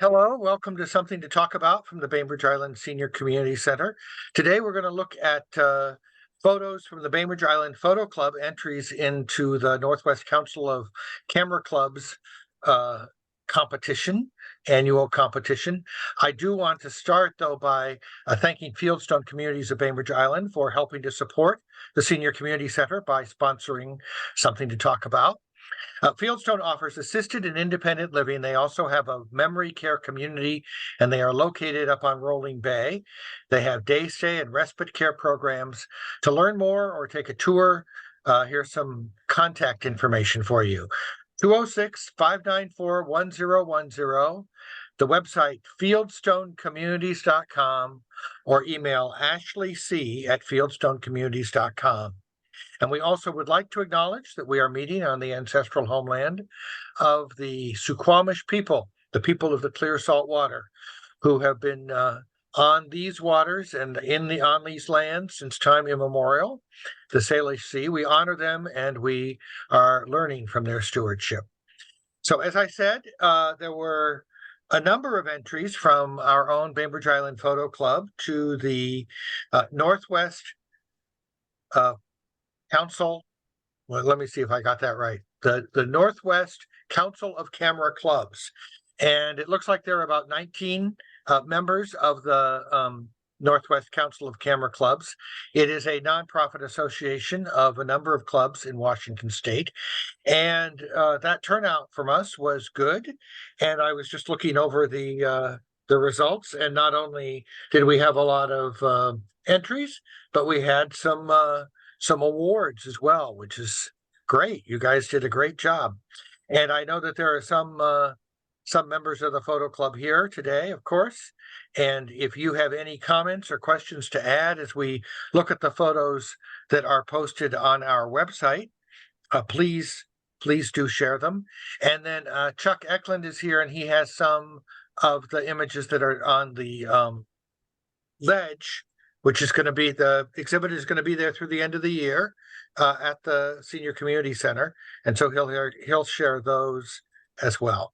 Hello, welcome to Something to Talk About from the Bainbridge Island Senior Community Center. Today we're going to look at photos from the Bainbridge Island Photo Club, entries into the Northwest Council of Camera Clubs competition, annual competition. I do want to start, though, by thanking Fieldstone Communities of Bainbridge Island for helping to support the Senior Community Center by sponsoring Something to Talk About. Fieldstone offers assisted and independent living. They also have a memory care community, and they are located up on Rolling Bay. They have day stay and respite care programs. To learn more or take a tour, here's some contact information for you. 206-594-1010, the website fieldstonecommunities.com, or email ashleyc@fieldstonecommunities.com. And we also would like to acknowledge that we are meeting on the ancestral homeland of the Suquamish people, the people of the clear salt water, who have been on these waters and on these lands since time immemorial, the Salish Sea. We honor them and we are learning from their stewardship. So as I said, there were a number of entries from our own Bainbridge Island Photo Club to the Northwest Council. Well, let me see if I got that right. The Northwest Council of Camera Clubs. And it looks like there are about 19 members of the Northwest Council of Camera Clubs. It is a nonprofit association of a number of clubs in Washington State. And that turnout from us was good. And I was just looking over the results. And not only did we have a lot of entries, but we had some awards as well, which is great. You guys did a great job. And I know that there are some members of the photo club here today, of course. And if you have any comments or questions to add as we look at the photos that are posted on our website, please do share them. And then Chuck Eklund is here, and he has some of the images that are on the ledge, which is going to be, the exhibit is going to be there through the end of the year at the Senior Community Center. And so he'll share those as well.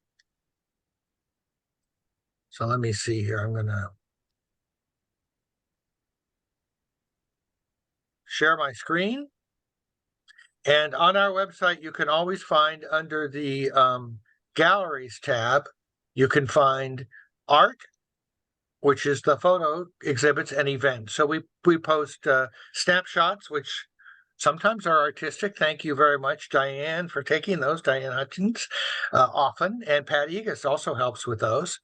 So let me see here. I'm going to share my screen. And on our website, you can always find under the Galleries tab, you can find art, which is the photo exhibits and events. So we post snapshots, which sometimes are artistic. Thank you very much, Diane, for taking those, Diane Hutchins, often. And Pat Egas also helps with those.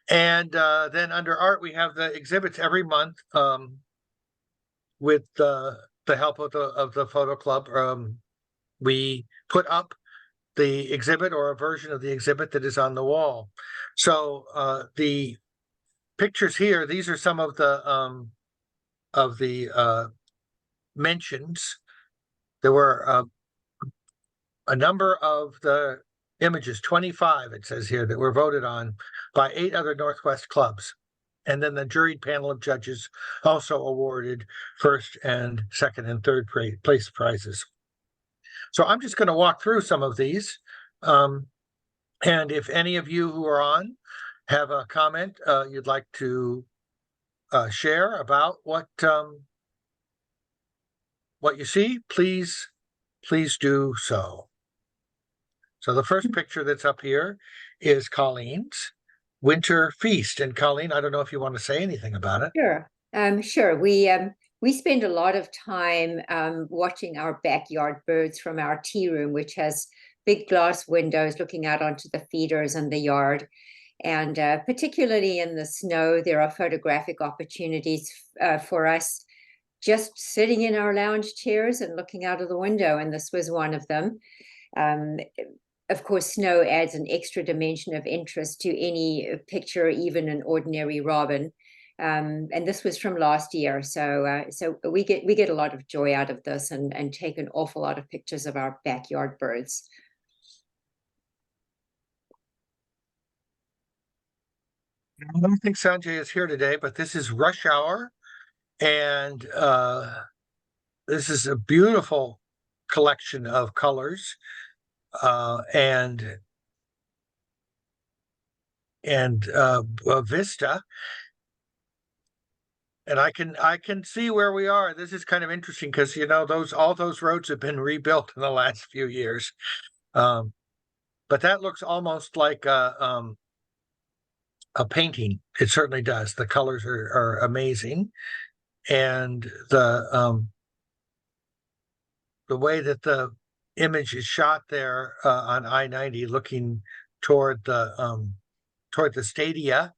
And then under art, we have the exhibits every month with the help of the photo club. We put up the exhibit or a version of the exhibit that is on the wall. So the pictures here, these are some of the mentions. There were a number of the images, 25 it says here, that were voted on by 8 other Northwest clubs. And then the juried panel of judges also awarded first and second and third place prizes. So I'm just going to walk through some of these. And if any of you who are on have a comment you'd like to share about what you see, please do so. So the first picture that's up here is Colleen's Winter Feast. And Colleen, I don't know if you want to say anything about it. Sure. Sure. We spend a lot of time watching our backyard birds from our tea room, which has big glass windows looking out onto the feeders and the yard. And particularly in the snow, there are photographic opportunities for us just sitting in our lounge chairs and looking out of the window. And this was one of them. Of course, snow adds an extra dimension of interest to any picture, even an ordinary robin. And this was from last year. So we get a lot of joy out of this and take an awful lot of pictures of our backyard birds. I don't think Sanjay is here today, but this is Rush Hour. And this is a beautiful collection of colors. And a vista. And I can see where we are. This is kind of interesting because all those roads have been rebuilt in the last few years. But that looks almost like a painting. It certainly does. The colors are amazing, and the way that the image is shot there on I-90, looking toward the stadia,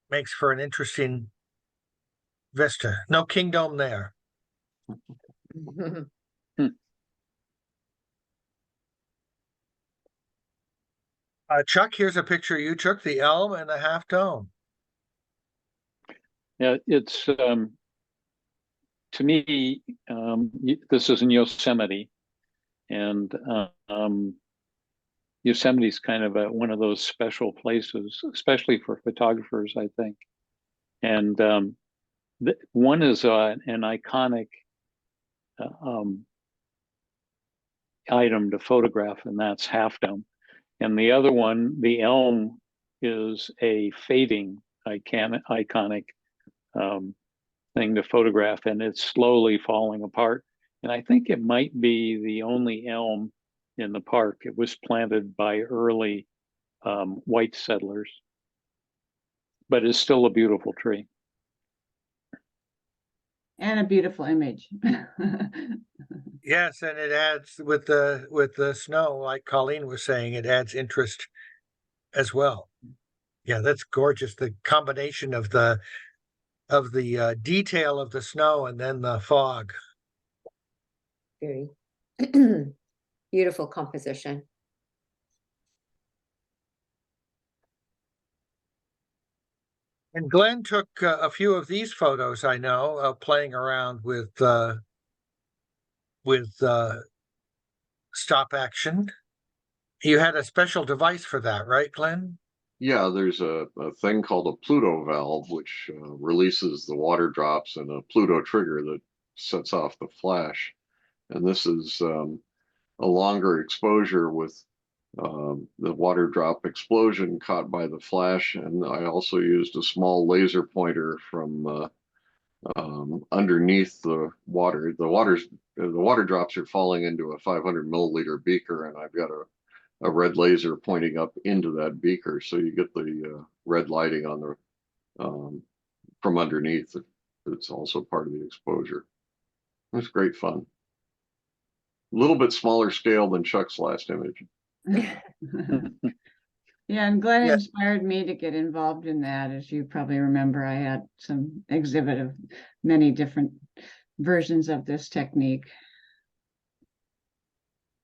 makes for an interesting vista. No King Dome there. Chuck, here's a picture you took, the elm and the half dome. Yeah, it's to me, this is in Yosemite, and Yosemite's kind of one of those special places, especially for photographers, I think. And one is an iconic item to photograph, and that's Half Dome. And the other one, the elm, is a fading iconic thing to photograph, and it's slowly falling apart. And I think it might be the only elm in the park. It was planted by early white settlers, but it's still a beautiful tree. And a beautiful image. Yes, and it adds with the snow, like Colleen was saying, it adds interest as well. Yeah, that's gorgeous. The combination of the detail of the snow and then the fog. Very beautiful composition. And Glenn took a few of these photos, I know, playing around with stop action. You had a special device for that, right, Glenn? Yeah, there's a thing called a Pluto valve, which releases the water drops, and a Pluto trigger that sets off the flash. And this is a longer exposure with the water drop explosion caught by the flash. And I also used a small laser pointer from underneath the water. The water drops are falling into a 500 milliliter beaker, and I've got a red laser pointing up into that beaker, so you get the red lighting on the from underneath. It's also part of the exposure. It's great fun. A little bit smaller scale than Chuck's last image. Yeah, and Glenn Yeah. inspired me to get involved in that. As you probably remember, I had some exhibit of many different versions of this technique.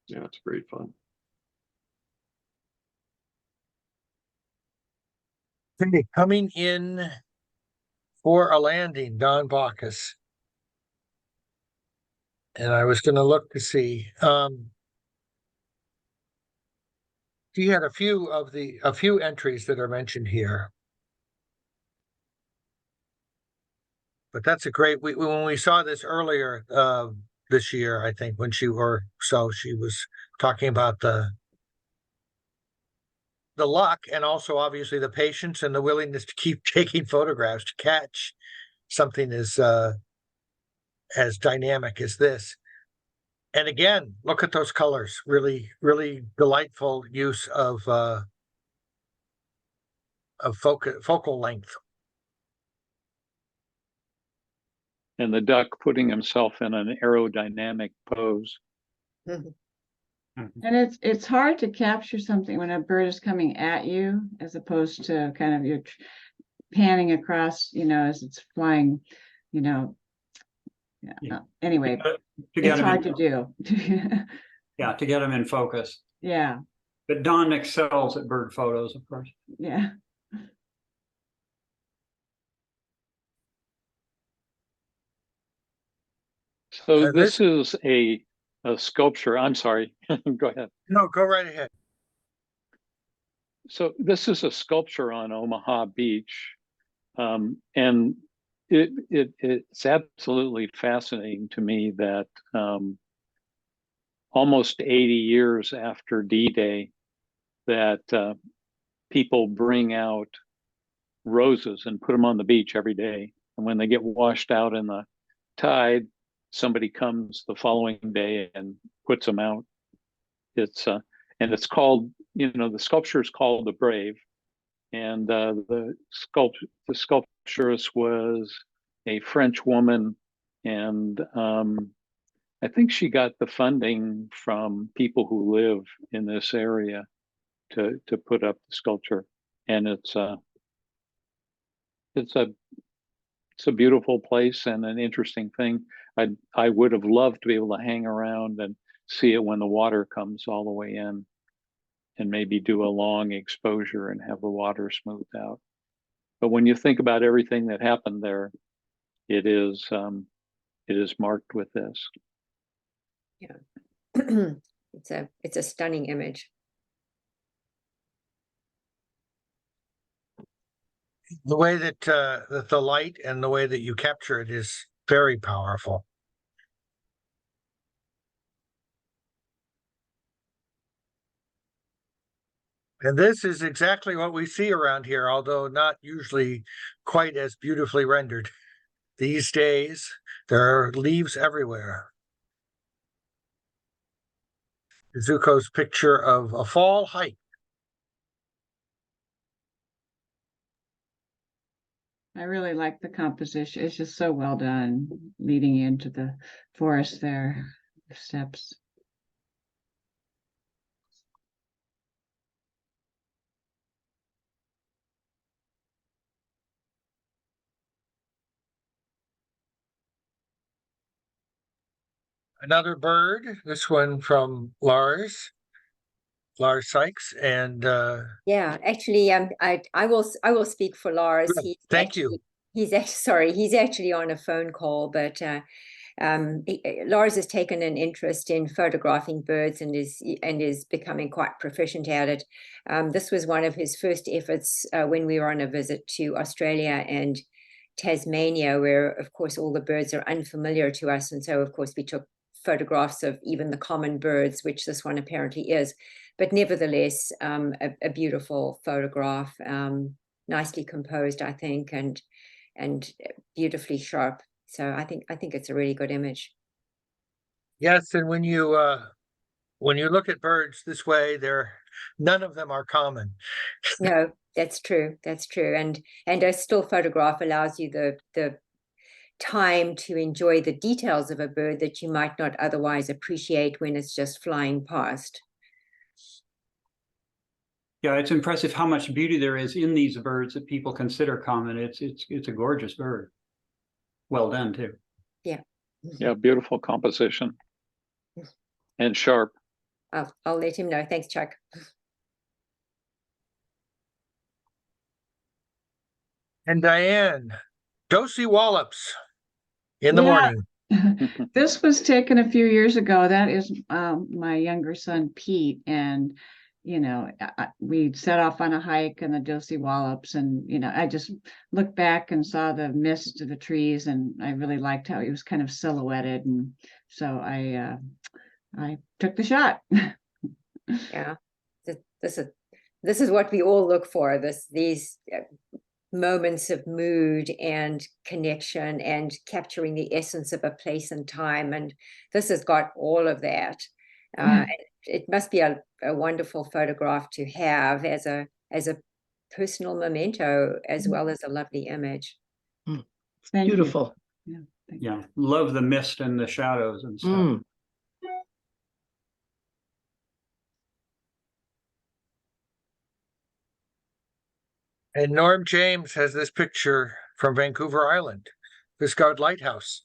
Yeah, it's great fun. Okay, coming in for a landing, Don Bacchus. And I was going to look to see. He had a few entries that are mentioned here. But that's a great. When we saw this earlier this year, I think she was talking about the luck, and also obviously the patience and the willingness to keep taking photographs to catch something as dynamic as this. And again, look at those colors. Really, really delightful use of focal length. And the duck putting himself in an aerodynamic pose. Mhm. And it's hard to capture something when a bird is coming at you, as opposed to kind of you're panning across, as it's flying, Yeah. Anyway, To get it's him hard in, to do. yeah, to get them in focus. Yeah, But Don excels at bird photos, of course. yeah. So this is a sculpture. I'm sorry. Go ahead. No, go right ahead. So this is a sculpture on Omaha Beach, and it's absolutely fascinating to me that almost 80 years after D-Day, that people bring out roses and put them on the beach every day. And when they get washed out in the tide, somebody comes the following day and puts them out. It's and it's called, the sculpture is called The Brave. And the sculpturist was a French woman, and I think she got the funding from people who live in this area to put up the sculpture. And it's a beautiful place and an interesting thing. I would have loved to be able to hang around and see it when the water comes all the way in, and maybe do a long exposure and have the water smoothed out. But when you think about everything that happened there, it is marked with this. Yeah. It's a stunning image. The way that the light and the way that you capture it is very powerful. And this is exactly what we see around here, although not usually quite as beautifully rendered. These days, there are leaves everywhere. Izuko's picture of a fall hike. I really like the composition. It's just so well done, leading into the forest there, the steps. Another bird, this one from Lars Sykes, and Yeah, actually, I will speak for Lars. good. Thank you. He's actually on a phone call, but Lars has taken an interest in photographing birds and is becoming quite proficient at it. This was one of his first efforts when we were on a visit to Australia and Tasmania, where of course all the birds are unfamiliar to us, and so of course we took photographs of even the common birds, which this one apparently is. But nevertheless, a beautiful photograph, nicely composed, I think, and beautifully sharp. So I think it's a really good image. Yes, and when you look at birds this way, none of them are common. No, that's true. That's true. And a still photograph allows you the time to enjoy the details of a bird that you might not otherwise appreciate when it's just flying past. Yeah, it's impressive how much beauty there is in these birds that people consider common. It's a gorgeous bird. Well done too. Yeah. Yeah, beautiful composition and sharp. I'll let him know. Thanks, Chuck. And Diane, Dosey Wallops in the Yeah. morning. This was taken a few years ago. That is my younger son, Pete. And, we set off on a hike in the Dosey Wallops. And, I just looked back and saw the mist of the trees. And I really liked how he was kind of silhouetted. And so I took the shot. Yeah. This is what we all look for. These moments of mood and connection and capturing the essence of a place and time, and this has got all of that. It must be a wonderful photograph to have as a personal memento as well as a lovely image. It's beautiful. Yeah, love the mist and the shadows and stuff. And Norm James has this picture from Vancouver Island, Viscard Lighthouse,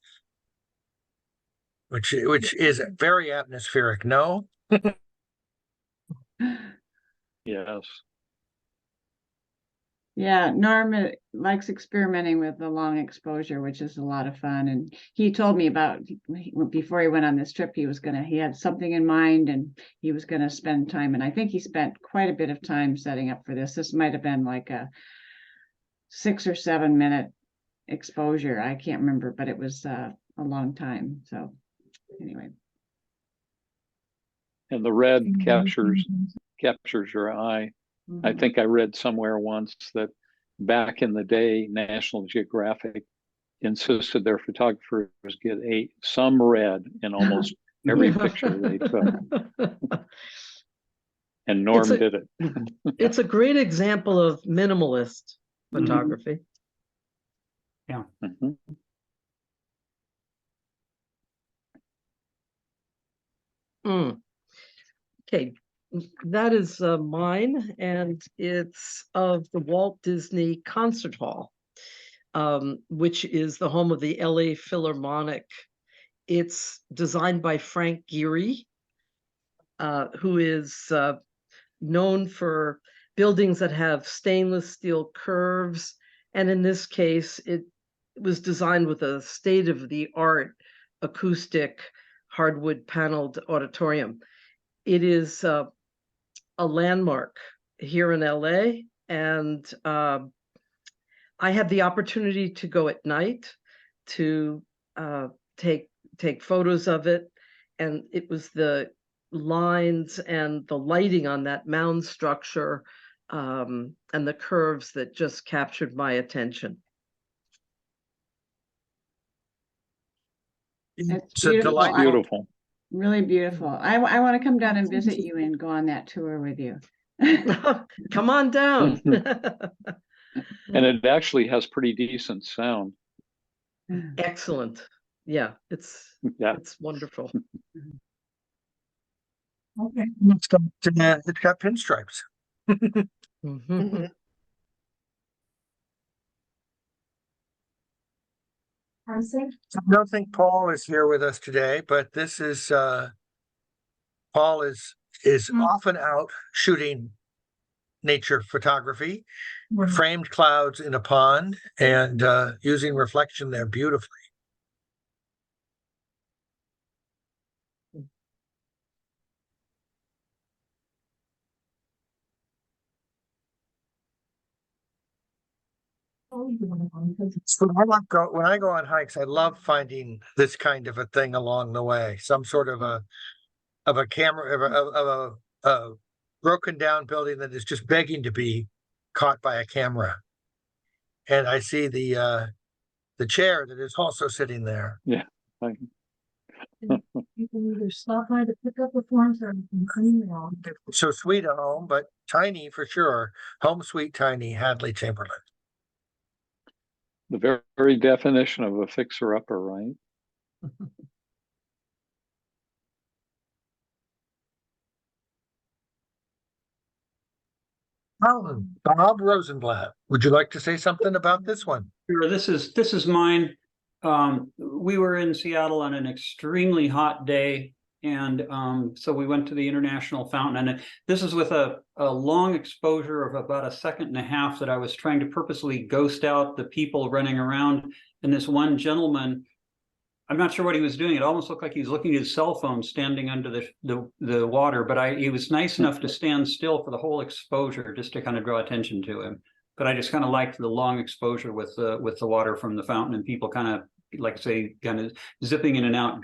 which is very atmospheric. No? Yes. Yeah, Norm likes experimenting with the long exposure, which is a lot of fun. And he told me about before he went on this trip, he had something in mind and he was going to spend time. And I think he spent quite a bit of time setting up for this. This might have been like a 6 or 7 minute exposure. I can't remember, but it was a long time. So anyway. And the red captures captures your eye. I Mhm. think I read somewhere once that back in the day, National Geographic insisted their photographers get some red in almost every picture they took, and It's Norm a did it. it's a great example of minimalist Mhm. photography. Mhm. Mm. Okay, that is mine, and it's of the Walt Disney Concert Hall, which is the home of the LA Philharmonic. It's designed by Frank Gehry, who is known for buildings that have stainless steel curves. And in this case, it was designed with a state-of-the-art acoustic hardwood paneled auditorium. It is a landmark here in LA. And I had the opportunity to go at night to take photos of it. And it was the lines and the lighting on that mound structure and the curves that just captured my attention. It's It's a beautiful. It's delightful. beautiful. Really beautiful. I want to come down and visit you and go on that tour with you. Come on down. And it actually has pretty decent sound. Excellent. Yeah, it's wonderful. Okay. It's got pinstripes. Mhm. I don't think Paul is here with us today, but this is Paul is often out shooting nature photography, framed clouds in a pond, and using reflection there beautifully. So when I go on hikes, I love finding this kind of a thing along the way, some sort of a camera of a broken down building that is just begging to be caught by a camera. And I see the chair that is also sitting there. Yeah. You can either stop by to pick up the forms or you can clean them all. So sweet a home, but tiny for sure. Home sweet tiny, Hadley Chamberlain. The very definition of a fixer-upper, right? Bob Rosenblatt, would you like to say something about this one? Sure, this is mine. We were in Seattle on an extremely hot day, and so we went to the International Fountain, and this is with a long exposure of about a second and a half that I was trying to purposely ghost out the people running around. And this one gentleman, I'm not sure what he was doing. It almost looked like he was looking at his cell phone standing under the water, but he was nice enough to stand still for the whole exposure just to kind of draw attention to him. But I just kind of liked the long exposure with the water from the fountain and people kind of, like I say, kind of zipping in and out,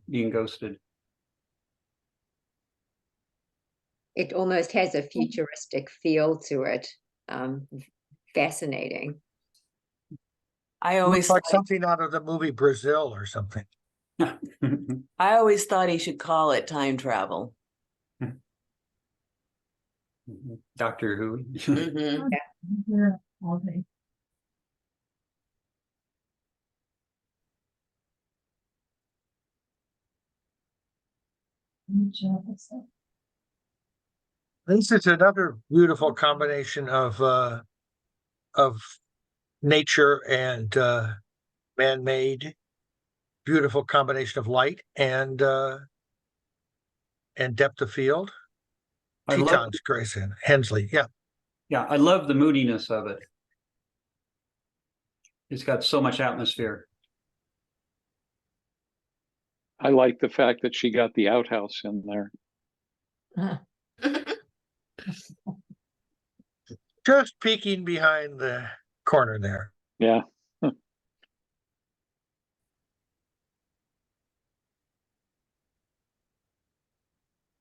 being ghosted. It almost has a futuristic feel to it. Fascinating. I Looks always like thought, something out of the movie Brazil or something. I always thought he should call it time travel. Doctor Who. Mhm. Yeah, all day. Good job, that's it. This is another beautiful combination of nature and man-made. Beautiful combination of light and depth of field. I love, Tetons, Grayson, Hensley, yeah. yeah, I love the moodiness of it. It's got so much atmosphere. I like the fact that she got the outhouse in there. Just peeking behind the corner there. Yeah.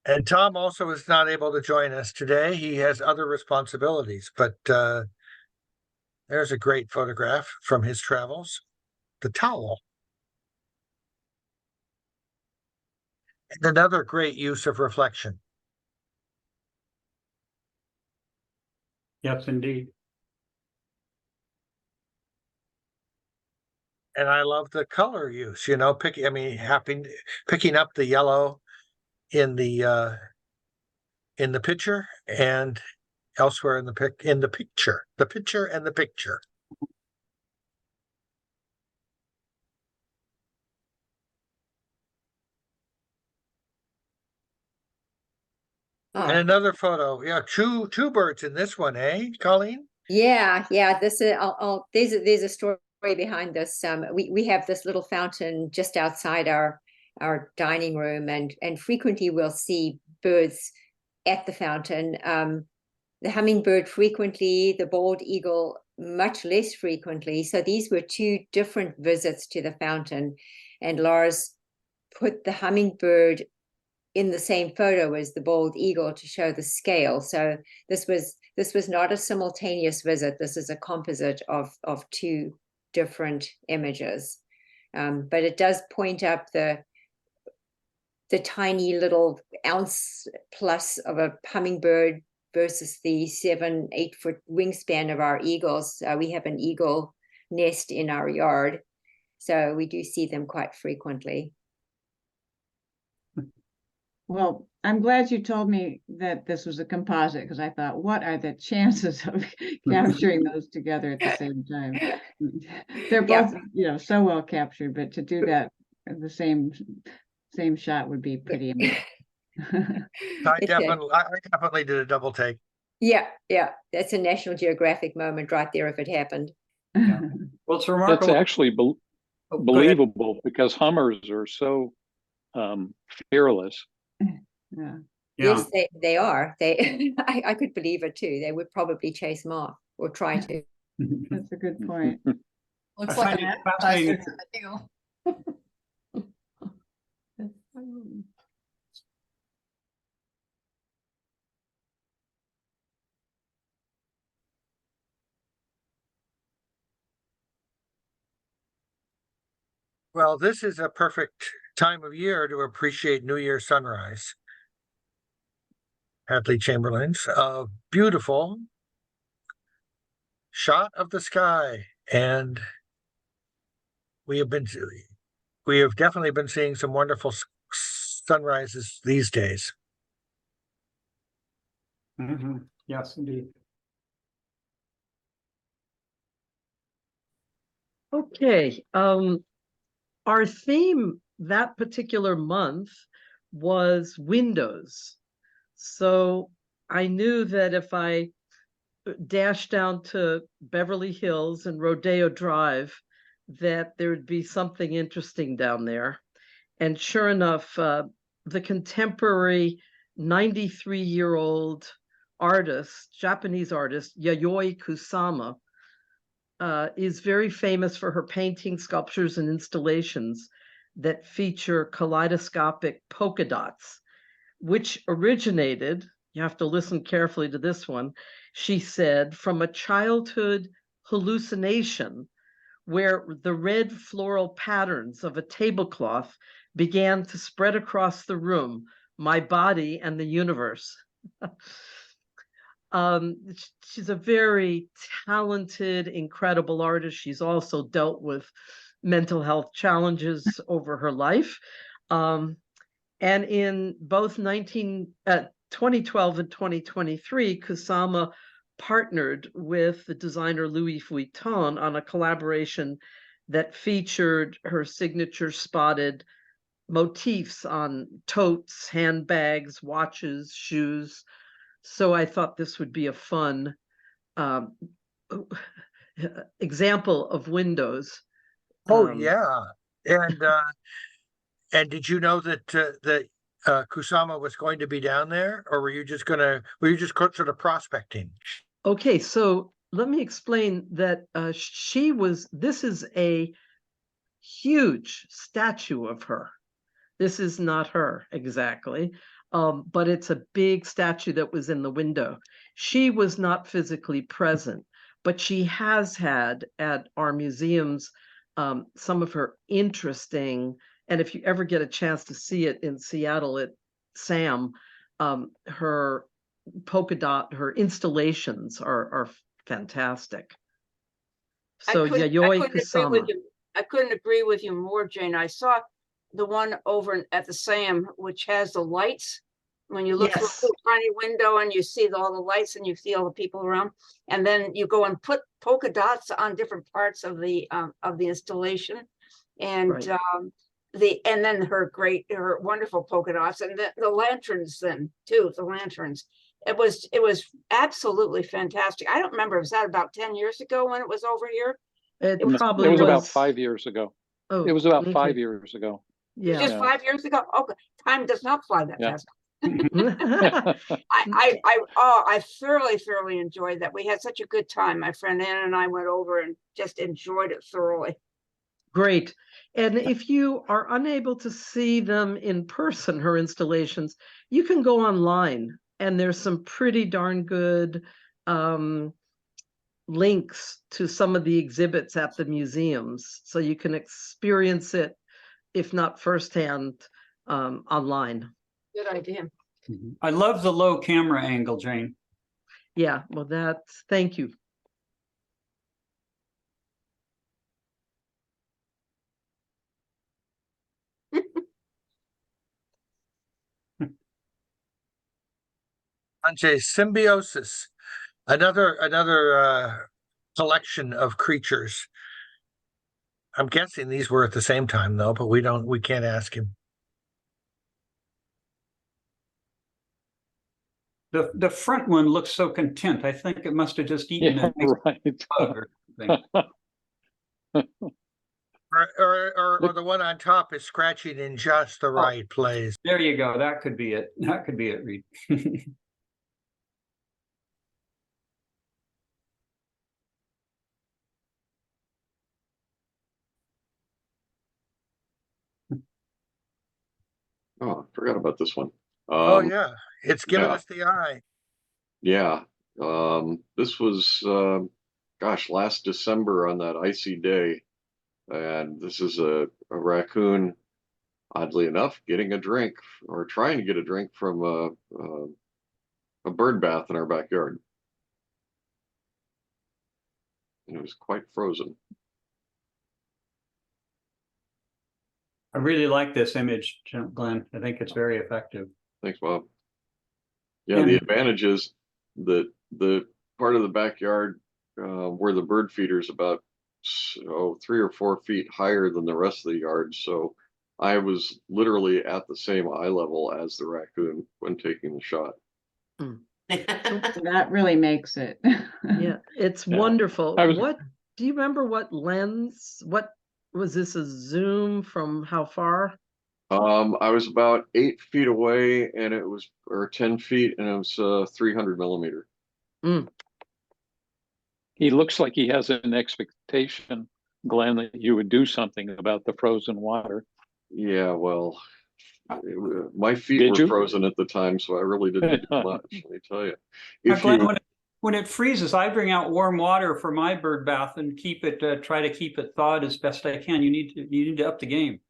And Tom also is not able to join us today. He has other responsibilities, but there's a great photograph from his travels. The towel. And another great use of reflection. Yes, indeed. And I love the color use, picking up the yellow in the picture and elsewhere in the picture. The picture and the picture. And another photo. Yeah, two birds in this one, eh, Colleen? Yeah, this is there's a story behind this. We have this little fountain just outside our dining room, and frequently we'll see birds at the fountain. The hummingbird frequently, the bald eagle much less frequently. So these were two different visits to the fountain, and Lars put the hummingbird in the same photo as the bald eagle to show the scale. So this was not a simultaneous visit. This is a composite of two different images. But it does point up the tiny little ounce plus of a hummingbird versus the 7-8 foot wingspan of our eagles. We have an eagle nest in our yard, so we do see them quite frequently. Well, I'm glad you told me that this was a composite, because I thought, what are the chances of capturing those together at the same time? They're both, so well captured, but to do that the same shot would be pretty amazing. I definitely did a double take. Yeah, that's a National Geographic moment right there if it happened. Yeah. Well, it's remarkable. It's actually believable because hummers are so fearless. Yeah. Yes, they are. I could believe it too. They would probably chase them off or try to. That's a good point. Looks I like find an it fascinating. appetizer. Well, this is a perfect time of year to appreciate New Year sunrise. Hadley Chamberlain's beautiful shot of the sky, and we have definitely been seeing some wonderful sunrises these days. Mm-hmm. Yes, indeed. Okay. Our theme that particular month was windows. So I knew that if I dashed down to Beverly Hills and Rodeo Drive, that there would be something interesting down there. And sure enough, the contemporary 93-year-old artist, Japanese artist, Yayoi Kusama, is very famous for her paintings, sculptures, and installations that feature kaleidoscopic polka dots, which originated, you have to listen carefully to this one, she said, from a childhood hallucination where the red floral patterns of a tablecloth began to spread across the room, my body and the universe. She's a very talented, incredible artist. She's also dealt with mental health challenges over her life. And in both 2012 and 2023, Kusama partnered with the designer Louis Vuitton on a collaboration that featured her signature spotted motifs on totes, handbags, watches, shoes. So I thought this would be a fun example of windows. Oh yeah, and did you know that Kusama was going to be down there, or were you just sort of prospecting? Okay, so let me explain that this is a huge statue of her. This is not her exactly. but it's a big statue that was in the window. She was not physically present, but she has had at our museums some of her interesting, and if you ever get a chance to see it in Seattle at SAM, her polka dot, her installations are fantastic. So Yayoi Kusama. I couldn't agree with you more, Jane. I saw the one over at the SAM, which has the lights. When you look Yes. through a tiny window and you see all the lights and you see all the people around, and then you go and put polka dots on different parts of the installation, and Right. and then her wonderful polka dots and the lanterns then too. The lanterns. It was absolutely fantastic. I don't remember. Was that about 10 years ago when it was over here? It No, probably it was about was 5 years ago. Oh, It was about okay. 5 years ago. It was Yeah. just 5 years ago. Okay, time does not fly that Yeah. fast. I thoroughly enjoyed that. We had such a good time. My friend Ann and I went over and just enjoyed it thoroughly. Great. And if you are unable to see them in person, her installations, you can go online, and there's some pretty darn good links to some of the exhibits at the museums, so you can experience it, if not firsthand, online. Good idea. I love the low camera angle, Jane. Yeah, well, thank you. Sanjay, symbiosis, another collection of creatures. I'm guessing these were at the same time though, but we can't ask him. The front one looks so content. I think it must have just eaten Yeah, a right. bug or something. Or the one on top is scratching in just the right place. There you go. That could be it. That could be it, Reed. Oh, I forgot about this one. Oh yeah, it's giving yeah. us the eye. Yeah. This was, gosh, last December on that icy day. And this is a raccoon, oddly enough, getting a drink or trying to get a drink from a bird bath in our backyard. And it was quite frozen. I really like this image, Glenn. I think it's very effective. Thanks, Bob. Yeah, the advantage is that the part of the backyard where the bird feeder is about 3 or 4 feet higher than the rest of the yard. So I was literally at the same eye level as the raccoon when taking the shot. That really makes it. Yeah, it's wonderful. What do you remember? What lens? What was this? A zoom from how far? I was about 8 feet away, and it was, or 10 feet, and it was 300 millimeter. He looks like he has an expectation, Glenn, that you would do something about the frozen water. Yeah, well, my feet were frozen at the time, so I really didn't do much. Let me tell you. Glenn, when it freezes, I bring out warm water for my bird bath and keep it. Try to keep it thawed as best I can. You need to up the game.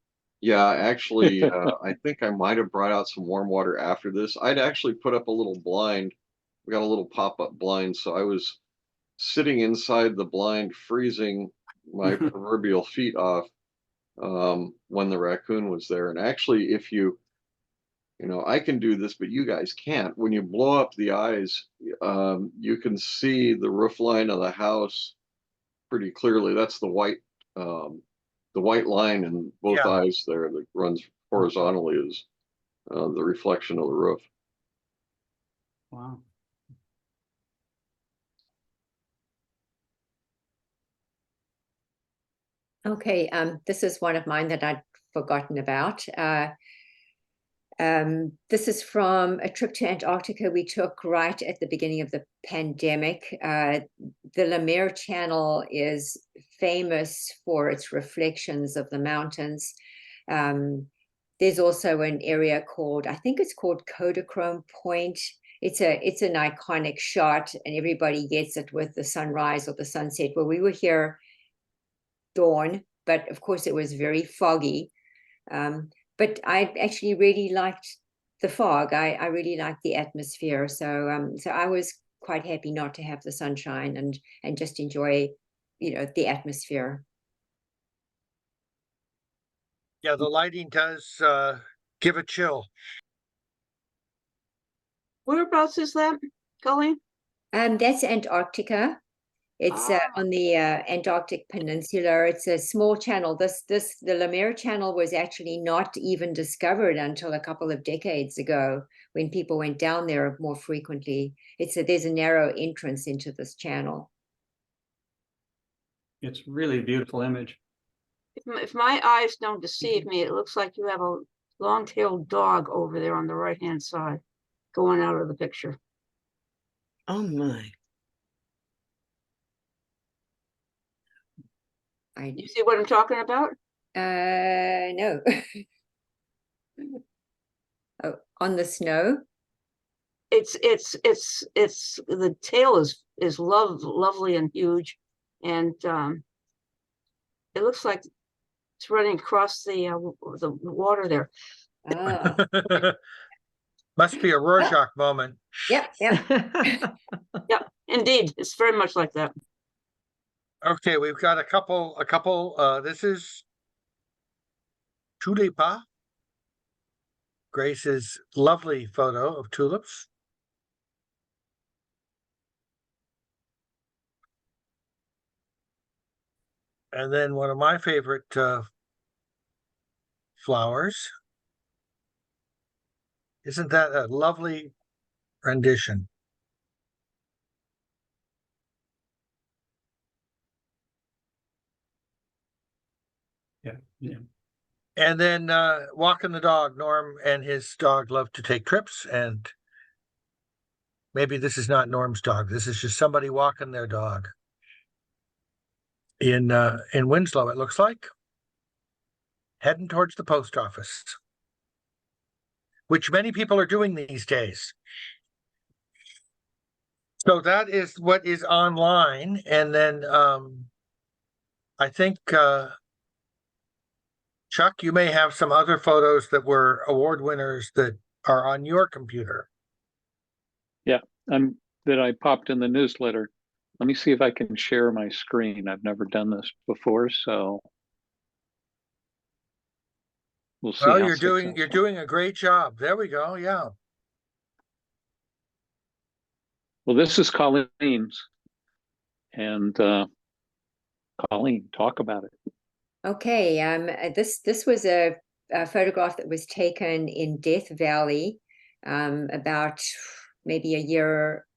Yeah, actually, I think I might have brought out some warm water after this. I'd actually put up a little blind. We got a little pop-up blind, so I was sitting inside the blind, freezing my proverbial feet off when the raccoon was there. And actually, if you know, I can do this, but you guys can't. When you blow up the eyes, you can see the roof line of the house pretty clearly. That's the white line in both eyes there that runs horizontally is the reflection of the roof. Wow. Okay, this is one of mine that I'd forgotten about. This is from a trip to Antarctica we took right at the beginning of the pandemic. The Lemaire Channel is famous for its reflections of the mountains. there's also an area called, I think it's called Kodachrome Point. It's an iconic shot, and everybody gets it with the sunrise or the sunset. Well, we were here dawn, but of course it was very foggy. But I actually really liked the fog. I really liked the atmosphere. So I was quite happy not to have the sunshine and just enjoy, the atmosphere. Yeah, the lighting does give a chill. Whereabouts is that, Colleen? That's Antarctica. It's on the Antarctic Peninsula. It's a small channel. The Lemaire Channel was actually not even discovered until a couple of decades ago, when people went down there more frequently. There's a narrow entrance into this channel. It's really a beautiful image. If my eyes don't deceive me, it looks like you have a long-tailed dog over there on the right-hand side, going out of the picture. Oh my. You see what I'm talking about? No. Oh, on the snow? It's the tail is lovely and huge, and it looks like it's running across the water there. Ah. Must be a Rorschach moment. Yep. Yeah, indeed, it's very much like that. Okay, we've got a couple, this is Tulipa. Grace's lovely photo of tulips. And then one of my favorite flowers. Isn't that a lovely rendition? Yeah. And then walking the dog. Norm and his dog love to take trips, and maybe this is not Norm's dog. This is just somebody walking their dog in Winslow, it looks like, heading towards the post office, which many people are doing these days. So that is what is online, and then I think Chuck, you may have some other photos that were award winners that are on your computer. Yeah, that I popped in the newsletter. Let me see if I can share my screen. I've never done this before, so we'll see. Well, how you're doing successful. a great job. There we go. Yeah. Well, this is Colleen's, and Colleen, talk about it. Okay. This was a photograph that was taken in Death Valley about maybe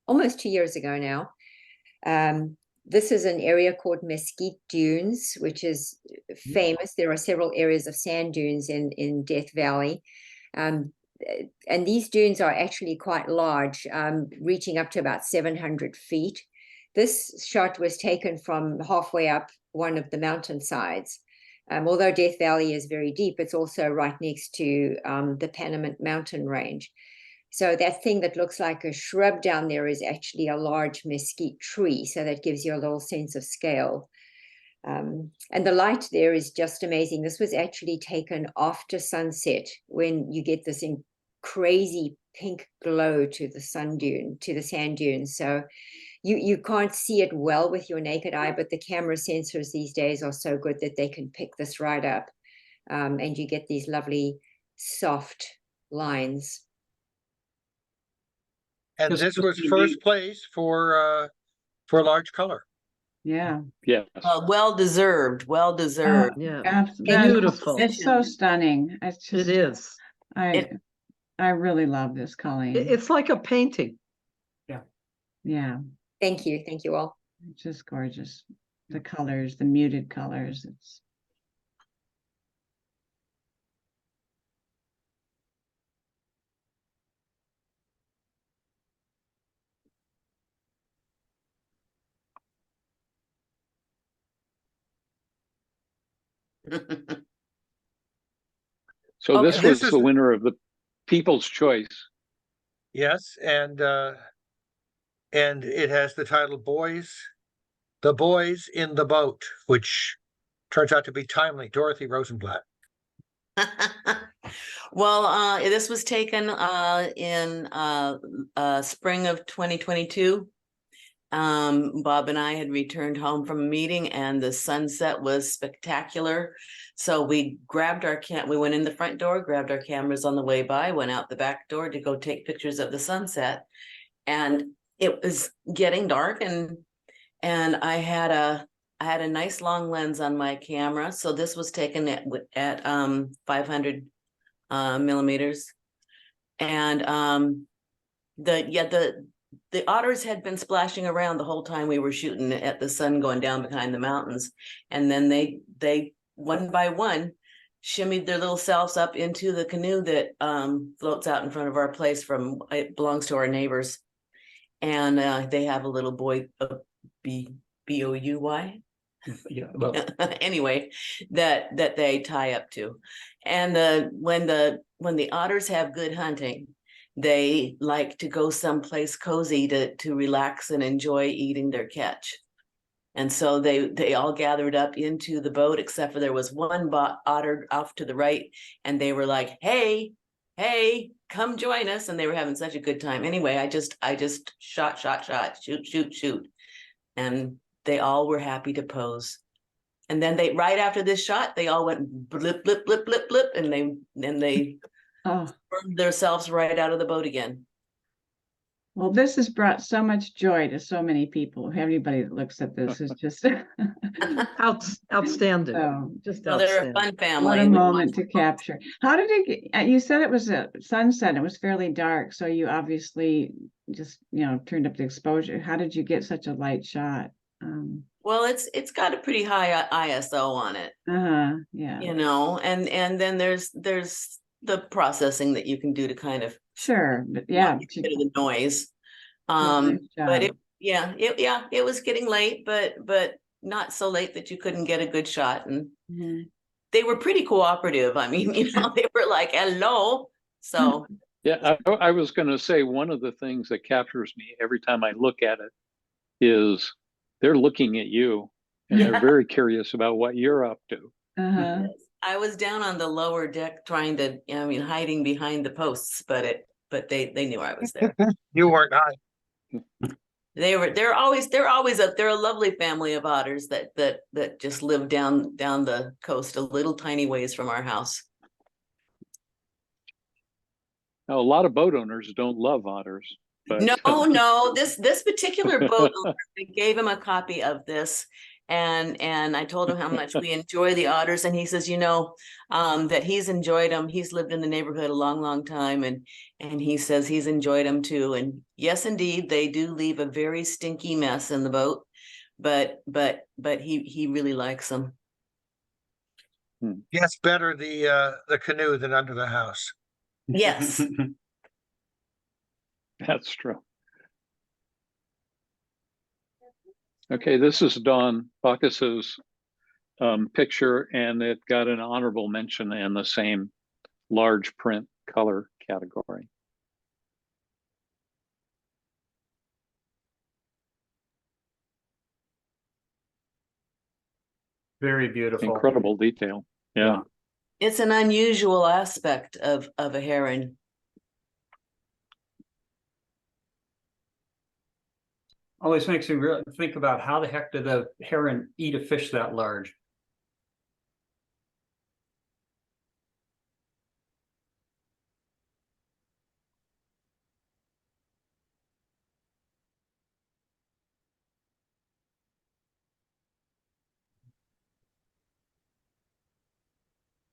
almost 2 years ago now. This is an area called Mesquite Dunes, which is famous. There are several areas of sand dunes in Death Valley. And these dunes are actually quite large, reaching up to about 700 feet. This shot was taken from halfway up one of the mountainsides. Although Death Valley is very deep, it's also right next to the Panamint Mountain Range. So that thing that looks like a shrub down there is actually a large mesquite tree. So that gives you a little sense of scale. And the light there is just amazing. This was actually taken after sunset, when you get this crazy pink glow to the sand dunes. So you can't see it well with your naked eye, but the camera sensors these days are so good that they can pick this right up. And you get these lovely soft lines. And this was first place for large color. Yeah. Yes. Well deserved. Well deserved. Yeah, Beautiful. Beautiful. It's so stunning. It's just, it is. I really love this, Colleen. It's like a painting. Yeah, Thank you all. it's just gorgeous. The colors, the muted colors. It's So Okay. this This was is- the winner of the People's Choice. Yes, and it has the title The Boys in the Boat, which turns out to be timely. Dorothy Rosenblatt. Well, this was taken in spring of 2022. Bob and I had returned home from a meeting and the sunset was spectacular. So we grabbed we went in the front door, grabbed our cameras on the way by, went out the back door to go take pictures of the sunset. And it was getting dark and I had a nice long lens on my camera. So this was taken at 500 millimeters. And the otters had been splashing around the whole time we were shooting at the sun going down behind the mountains. And then they one by one shimmied their little selves up into the canoe that floats out in front of our place it belongs to our neighbors. And they have a little boy, B-O-U-Y. Yeah. Well, Anyway, that they tie up to. And when the otters have good hunting, they like to go someplace cozy to relax and enjoy eating their catch. And so they all gathered up into the boat, except for there was one otter off to the right, and they were like, hey, come join us. And they were having such a good time. Anyway, I just shot, shoot. And they all were happy to pose. And then right after this shot, they all went blip, blip, blip, blip, blip, and they burned themselves right out of the boat again. Well, this has brought so much joy to so many people. Everybody that looks at this is just Outstanding. Just Well, they're a outstanding. fun family. what a moment to capture. How did it get, you said it was a sunset, it was fairly dark, so you obviously just, turned up the exposure. How did you get such a light shot? Well, it's got a pretty high ISO on it. Yeah. And then there's the processing that you can do to kind of Sure, but yeah. get rid of the noise. Nice But job. it was getting late, but not so late that you couldn't get a good shot. And they were pretty cooperative. I mean, they were like, hello. So Yeah, I was going to say one of the things that captures me every time I look at it is they're looking at you and they're very curious about what you're up to. I was down on the lower deck trying to, hiding behind the posts, but they knew I was there. You weren't high. They're always they're a lovely family of otters that just live down the coast a little tiny ways from our house. Now, a lot of boat owners don't love otters. But No, this particular boat owner, I gave him a copy of this, and I told him how much we enjoy the otters, and he says, that he's enjoyed them. He's lived in the neighborhood a long time, and he says he's enjoyed them too. And yes, indeed, they do leave a very stinky mess in the boat, but he really likes them. Yes, better the canoe than under the house. Yes. That's true. Okay, this is Don Bacchus's picture, and it got an honorable mention in the same large print color category. very beautiful. Incredible detail. Yeah. It's an unusual aspect of a heron. Always makes me really think about how the heck did a heron eat a fish that large?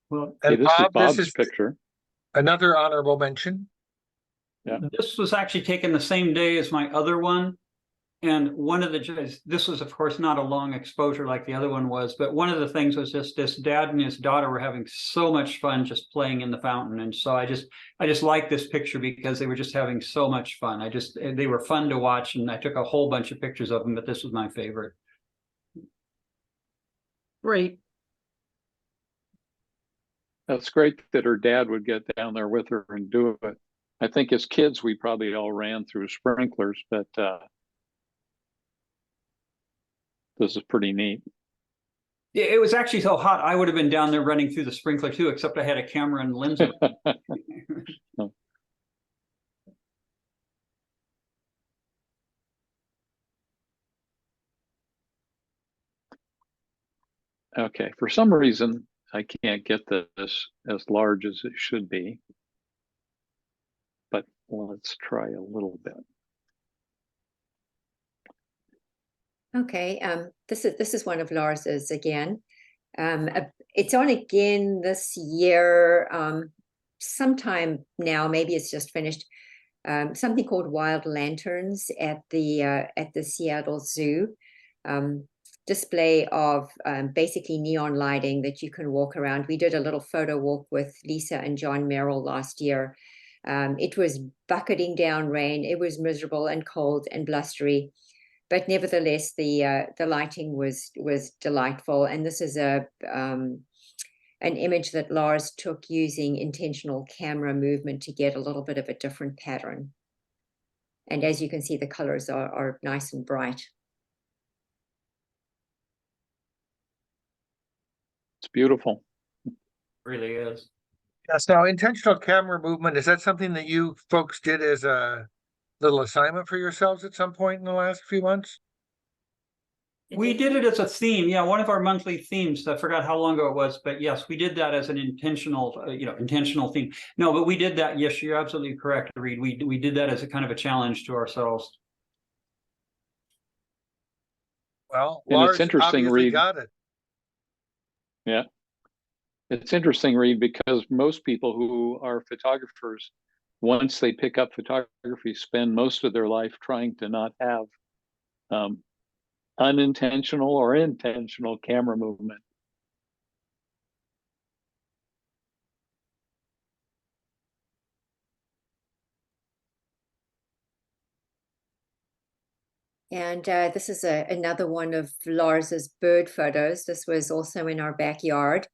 Well, Okay, And this is Bob, Bob's this is picture. another honorable mention. Yeah. this was actually taken the same day as my other one. And one of this was of course not a long exposure like the other one was, but one of the things was just this dad and his daughter were having so much fun just playing in the fountain. And so I just like this picture because they were just having so much fun. They were fun to watch, and I took a whole bunch of pictures of them, but this was my favorite. Great. That's great that her dad would get down there with her and do it. I think as kids, we probably all ran through sprinklers, but this is pretty neat. Yeah, it was actually so hot, I would have been down there running through the sprinkler too, except I had a camera and lens. Okay, for some reason, I can't get this as large as it should be. But let's try a little bit. Okay, this is one of Lars's again. It's on again this year, sometime now, maybe it's just finished. Something called Wild Lanterns at the Seattle Zoo. Display of basically neon lighting that you can walk around. We did a little photo walk with Lisa and John Merrill last year. It was bucketing down rain. It was miserable and cold and blustery, but nevertheless, the lighting was delightful. And this is an image that Lars took using intentional camera movement to get a little bit of a different pattern. And as you can see, the colors are nice and bright. It's beautiful. Really is. Yes. Now, intentional camera movement, is that something that you folks did as a little assignment for yourselves at some point in the last few months? We did it as a theme. Yeah, one of our monthly themes. I forgot how long ago it was, but yes, we did that as an intentional, intentional theme. No, but we did that. Yes, you're absolutely correct, Reed. We did that as a kind of a challenge to ourselves. Well, And Lars it's interesting, obviously Reed. got it. Yeah. It's interesting, Reed, because most people who are photographers, once they pick up photography, spend most of their life trying to not have unintentional or intentional camera movement. And this is another one of Lars's bird photos. This was also in our backyard.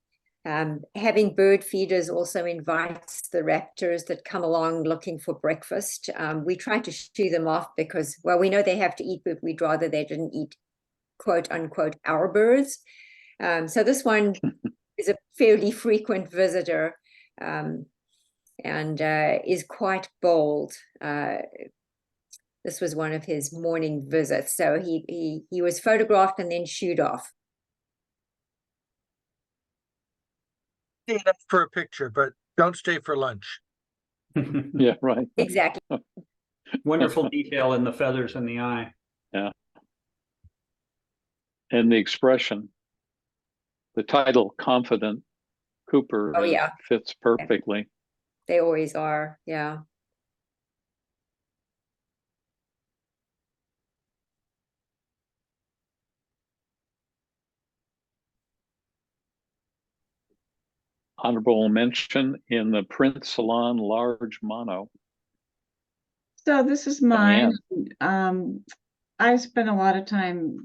Having bird feeders also invites the raptors that come along looking for breakfast. We try to shoo them off because, well, we know they have to eat, but we'd rather they didn't eat, quote unquote, our birds. So this one is a fairly frequent visitor and is quite bold. This was one of his morning visits. So he was photographed and then shooed off. Stay for a picture, but don't stay for lunch. Yeah, right. Exactly. Wonderful detail in the feathers and the eye. Yeah. And the expression, the title, Confident Cooper, Oh, yeah. fits perfectly. They always are. Yeah. Honorable mention in the print salon large mono. So this is mine. I spent a lot of time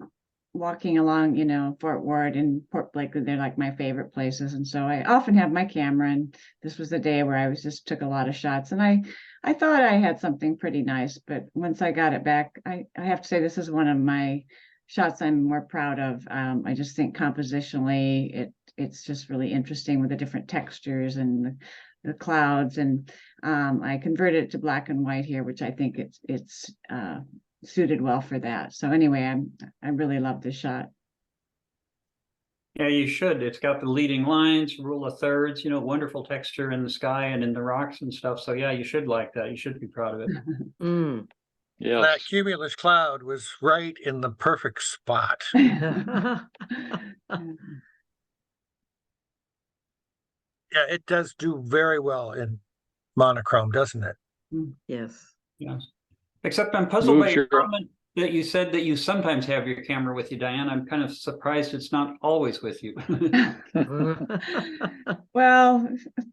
walking along, Fort Ward and Port Blakely. They're like my favorite places. And so I often have my camera, and this was the day where I just took a lot of shots, and I thought I had something pretty nice, but once I got it back, I have to say this is one of my shots I'm more proud of. I just think compositionally, it's just really interesting with the different textures and the clouds, and I converted it to black and white here, which I think it's suited well for that. So anyway, I really love this shot. Yeah, you should. It's got the leading lines, rule of thirds, wonderful texture in the sky and in the rocks and stuff. So yeah, you should like that. You should be proud of it. Yeah, That cumulus cloud was right in the perfect spot. Yeah. Yeah, it does do very well in monochrome, doesn't it? Yes. Yes. Except I'm puzzled by your comment. that you said that you sometimes have your camera with you, Diane. I'm kind of surprised it's not always with you. Well,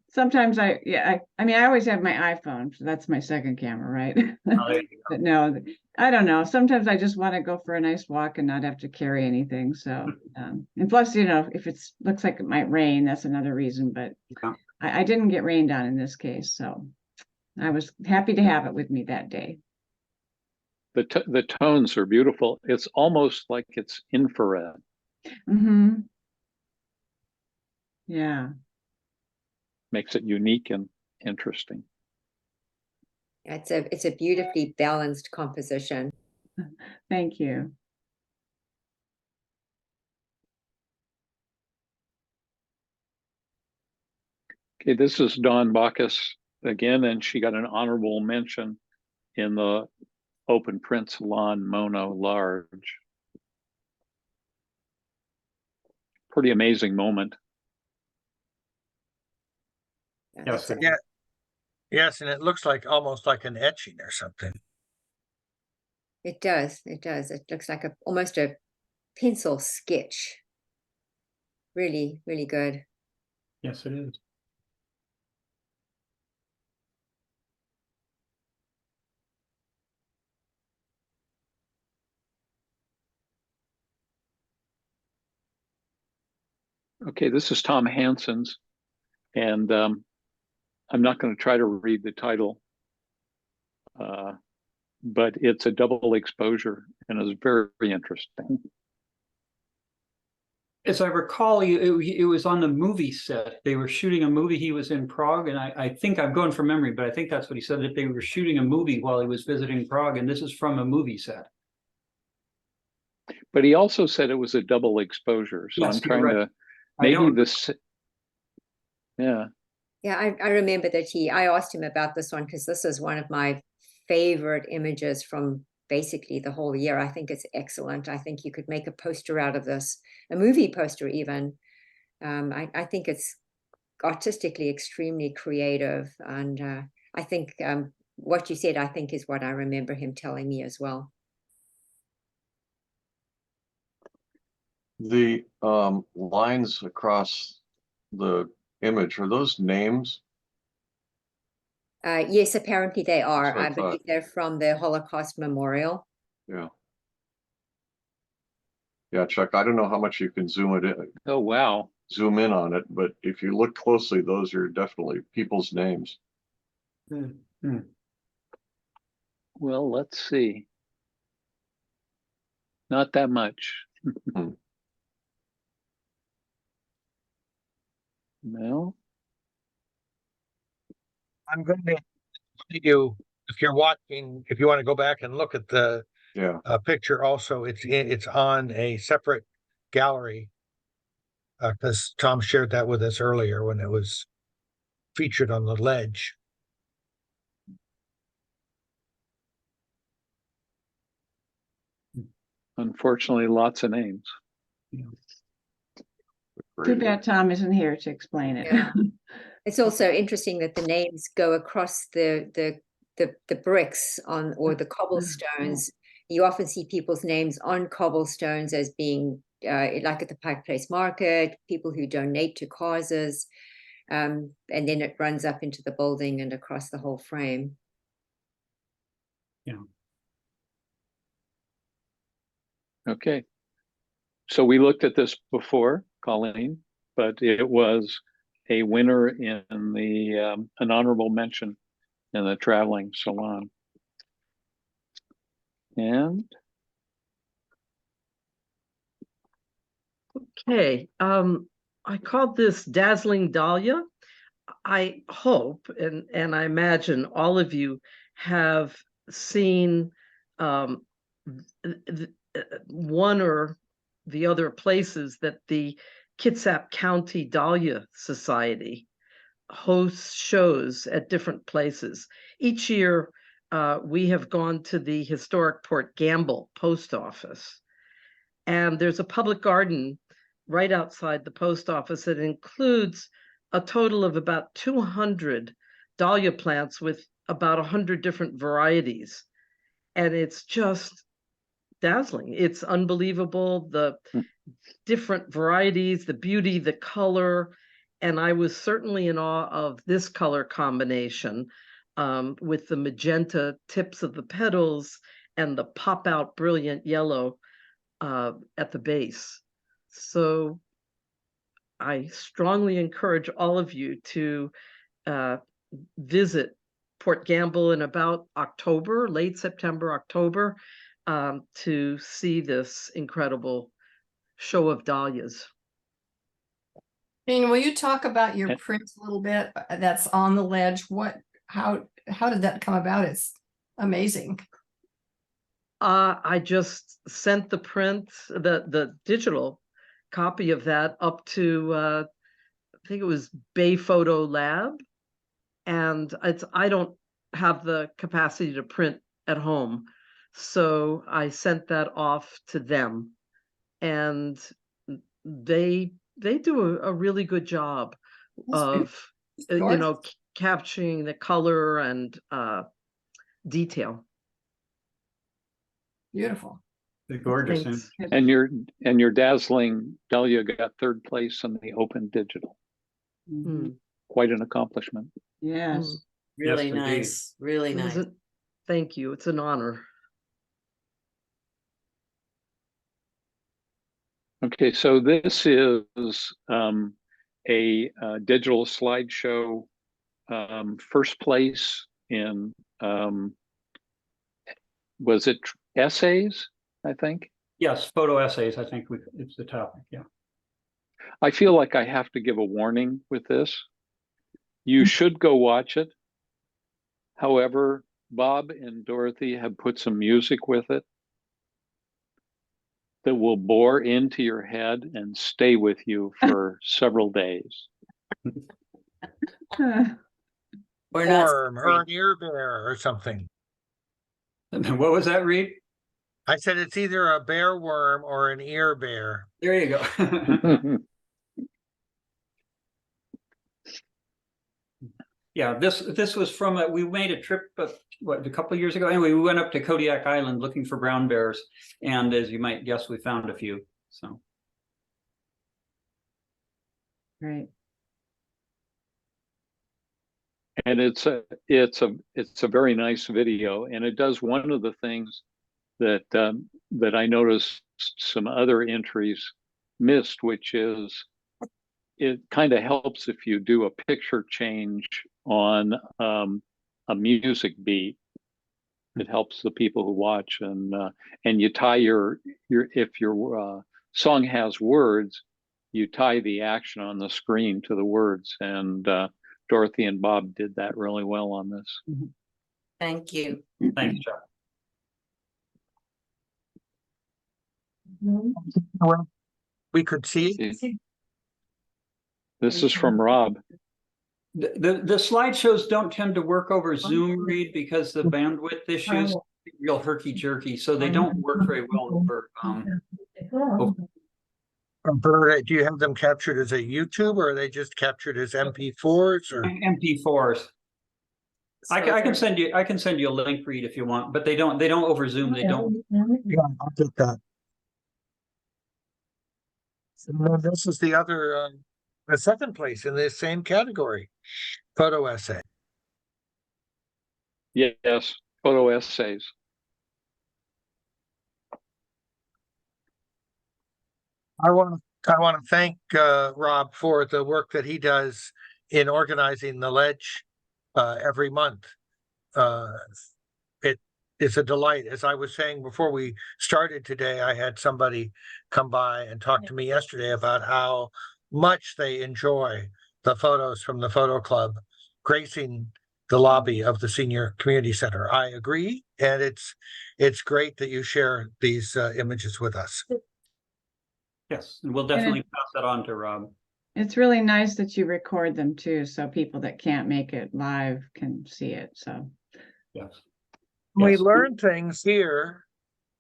sometimes I mean, I always have my iPhone, so that's my second camera, right? Oh, there you go. But no, I don't know. Sometimes I just want to go for a nice walk and not have to carry anything. So, and plus, you know, if it's looks like it might rain, that's another reason. But Yeah. I didn't get rained on in this case, so I was happy to have it with me that day. The tones are beautiful. It's almost like it's infrared. Mm-hmm. Yeah. Makes it unique and interesting. It's a beautifully balanced composition. Thank you. Okay, this is Dawn Bacchus again, and she got an honorable mention in the Open Print Salon Mono Large. Pretty amazing moment. Yes, That's- Yeah. Yes, and it looks like almost like an etching or something. It does. It does. It looks like almost a pencil sketch. Really, really good. yes, it is. Okay, this is Tom Hansen's, and I'm not going to try to read the title, but it's a double exposure and it's very, very interesting. As I recall, it was on the movie set. They were shooting a movie. He was in Prague, and I think I'm going from memory, but I think that's what he said, that they were shooting a movie while he was visiting Prague, and this is from a movie set. But he also said it was a double exposure. So Yes, I'm you're trying right. to, I maybe don't- this, yeah. Yeah, I remember that I asked him about this one because this is one of my favorite images from basically the whole year. I think it's excellent. I think you could make a poster out of this, a movie poster even. I think it's artistically extremely creative. And I think what you said, I think, is what I remember him telling me as well. The lines across the image, are those names? Yes, apparently they are. what I I believe thought. they're from the Holocaust Memorial. Yeah. Yeah, Chuck, I don't know how much you can Oh, wow. zoom in on it, but if you look closely, those are definitely people's names. Well, let's see. Not that much. Hmm. No. I'm going to you, if you're watching, if you want to go back and look at the Yeah. picture also, it's on a separate gallery. Because Tom shared that with us earlier when it was featured on the ledge. Unfortunately, lots of names. Too bad Tom isn't here to explain it. Yeah. It's also interesting that the names go across the bricks on or the cobblestones. You often see people's names on cobblestones as being like at the Pike Place Market, people who donate to causes, and then it runs up into the building and across the whole frame. Yeah. Okay. So we looked at this before, Colleen, but it was a winner in the an honorable mention in the traveling salon. And Okay, I called this Dazzling Dahlia. I hope and I imagine all of you have seen one or the other places that the Kitsap County Dahlia Society hosts shows at different places. Each year, we have gone to the historic Port Gamble post office, and there's a public garden right outside the post office that includes a total of about 200 dahlia plants with about 100 different varieties. And it's just dazzling. It's unbelievable, the different varieties, the beauty, the color. And I was certainly in awe of this color combination with the magenta tips of the petals and the pop out brilliant yellow at the base. So I strongly encourage all of you to visit Port Gamble in about October, late September, October, to see this incredible show of dahlias. And will you talk about your And- print a little bit that's on the ledge? How did that come about? It's amazing. I just sent the print, the digital copy of that up to I think it was Bay Photo Lab, and I don't have the capacity to print at home, so I sent that off to them, and they do a really good job That's of capturing the color and detail. beautiful. They're gorgeous. Thanks. And your dazzling dahlia got 3rd place in the open digital. Mm. Quite an accomplishment. Yes. Mm. Really Yes, indeed. nice, really nice. Is it- Thank you. It's an honor. Okay, so this is a digital slideshow, 1st place in was it essays, I think? Yes, photo essays, I think it's the topic, yeah. I feel like I have to give a warning with this. You should go watch it. However, Bob and Dorothy have put some music with it that will bore into your head and stay with you for several days. Or not. Worm or an ear bear or something. What was that, Reed? I said it's either a bear worm or an ear bear. There you go. Yeah, this was from we made a trip a couple of years ago. Anyway, we went up to Kodiak Island looking for brown bears, and as you might guess, we found a few. So Great. And it's a very nice video, and it does one of the things that that I noticed some other entries missed, which is it kind of helps if you do a picture change on a music beat. It helps the people who watch, and you tie your if your song has words, you tie the action on the screen to the words, and Dorothy and Bob did that really well on this. Thank you. thanks, Chuck. We could see. This is from Rob. The slideshows don't tend to work over Zoom, Read, because the bandwidth issues real herky jerky, so they don't work very well over. Bernadette, do you have them captured as a YouTube, or are they just captured as MP4s or? MP4s. I can send you a link, Read, if you want, but they don't over Zoom. They don't. Yeah, I'll get that. And then this is the other, the 2nd place in this same category, photo essay. Yes, photo essays. I want to thank Rob for the work that he does in organizing the ledge every month. It is a delight. As I was saying before we started today, I had somebody come by and talk to me yesterday about how much they enjoy the photos from the photo club gracing the lobby of the Senior Community Center. I agree, and it's great that you share these images with us. Yes, and we'll definitely pass that on to Rob. It's really nice that you record them too, so people that can't make it live can see it, so. Yes. We Yes. learn things here,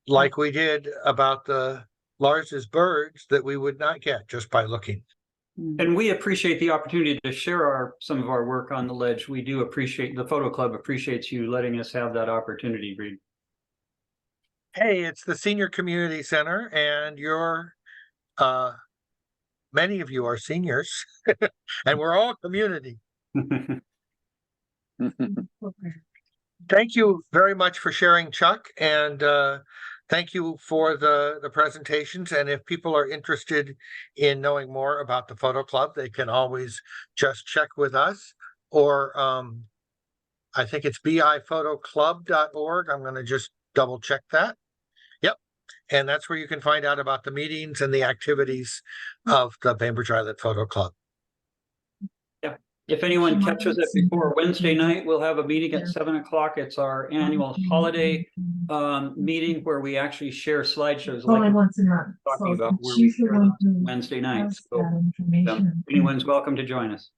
like we did about the Lars's birds, that we would not get just by looking. And we appreciate the opportunity to share some of our work on the ledge. We do appreciate, the photo club appreciates you letting us have that opportunity, Reed. Hey, it's the Senior Community Center, and many of you are seniors, and we're all community. Thank you very much for sharing, Chuck, and thank you for the presentations. And if people are interested in knowing more about the photo club, they can always just check with us, or I think it's biphotoclub.org. I'm going to just double check that. Yep. And that's where you can find out about the meetings and the activities of the Bainbridge Island Photo Club. If anyone catches it before Wednesday night, we'll have a meeting at 7 o'clock. It's our annual holiday meeting where we actually share slideshows Only like once a month. talking So about it's where we usually share one them who Wednesday night. has So that information. anyone's welcome to join us.